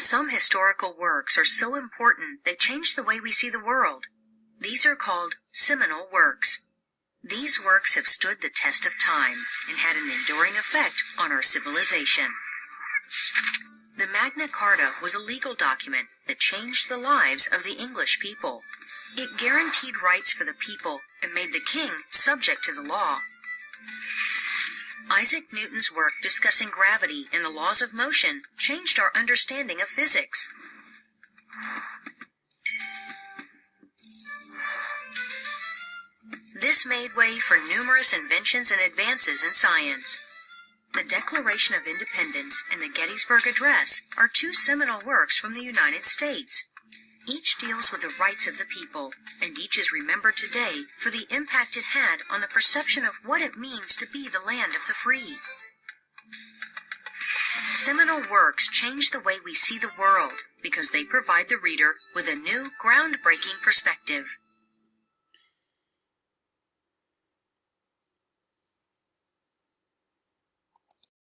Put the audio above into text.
Some historical works are so important they change the way we see the world. These are called seminal works. These works have stood the test of time and had an enduring effect on our civilization. The Magna Carta was a legal document that changed the lives of the English people. It guaranteed rights for the people and made the king subject to the law. Isaac Newton's work discussing gravity and the laws of motion changed our understanding of physics. This made way for numerous inventions and advances in science. The Declaration of Independence and the Gettysburg Address are two seminal works from the United States. Each deals with the rights of the people, and each is remembered today for the impact it had on the perception of what it means to be the land of the free. Seminal works change the way we see the world because they provide the reader with a new, groundbreaking perspective.